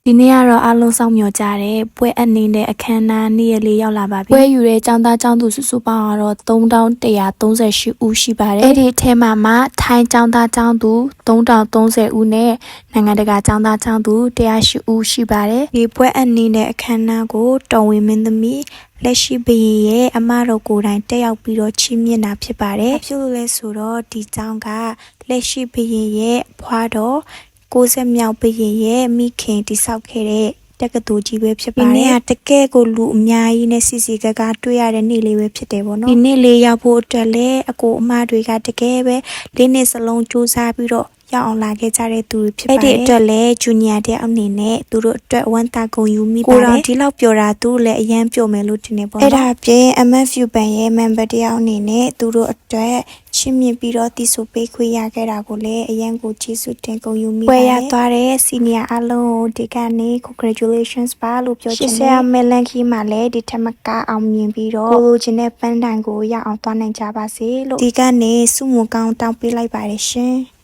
ဒီနေ့ကတော့အားလုံးစောင့်မျှော်ကြတဲ့ပွဲအနေနဲ့အခမ်းအနားနေ့ရက်လေးရောက်လာပါပြီ။ပွဲယူတဲ့ចောင်းသားចောင်းသူစုစုပေါင်းကတော့3138ဦးရှိပါတယ်။အဲ့ဒီထဲမှာထိုင်းចောင်းသားចောင်းသူ3030ဦးနဲ့နိုင်ငံတကာចောင်းသားចောင်းသူ108ဦးရှိပါတယ်။ဒီပွဲအနေနဲ့အခမ်းအနားကိုတော်ဝင်မင်းသမီးလက်ရှိဘရင်ရဲ့အမတော်ကိုယ်တိုင်တက်ရောက်ပြီးတော့ချီးမြှင့်တာဖြစ်ပါတယ်။ဖြစ်လို့လဲဆိုတော့ဒီចောင်းကလက်ရှိဘရင်ရဲ့ဖွားတော်60မြောက်ဘရင်ရဲ့မိခင်တိဆောက်ခဲ့တဲ့တက္ကသိုလ်ကြီးပဲဖြစ်ပါတယ်။ဒီနေ့ကတကယ်ကိုလူအများကြီးနဲ့စီစီကကတွေ့ရတဲ့နေ့လေးပဲဖြစ်တယ်ပေါ့နော်။ဒီနေ့လေးရောက်ဖို့အတွက်လည်းအကိုအမတွေကတကယ်ပဲလေးနှစ်စလုံးစူးစမ်းပြီးတော့ရောက်အောင်လာခဲ့ကြတဲ့သူတွေဖြစ်ပါတယ်။အဲ့ဒီအတွက်လည်းဂျူနီယာတဲ့အနေနဲ့သူတို့အတွက်ဝမ်းသာဂုဏ်ယူမိပါတယ်။ကိုတော်ဒီလောက်ပြောတာသူလည်းအရန်ပြောမယ်လို့ထင်နေပေါ့နော်။အဲ့ဒါပြင် MFU ဘန်ရဲ့ member တယောက်အနေနဲ့သူတို့အတွက်ချစ်မြင့်ပြီးတော့တည်ဆူပေးခွင့်ရခဲ့တာကိုလည်းအရန်ကိုကျေးဇူးတင်ဂုဏ်ယူမိပါတယ်။ပွဲရသွားတဲ့ senior အလုံးကိုဒီကနေ့ congratulations ပါလို့ပြောချင်တယ်။မယ်လန်ခီမှာလည်းဒီထက်မကအောင်မြင်ပြီးတော့ကိုလိုချင်တဲ့ပန်းတိုင်ကိုရအောင်သွားနိုင်ကြပါစေလို့ဒီကနေ့ဆုမွန်ကောင်းတောင်းပေးလိုက်ပါတယ်ရှင်။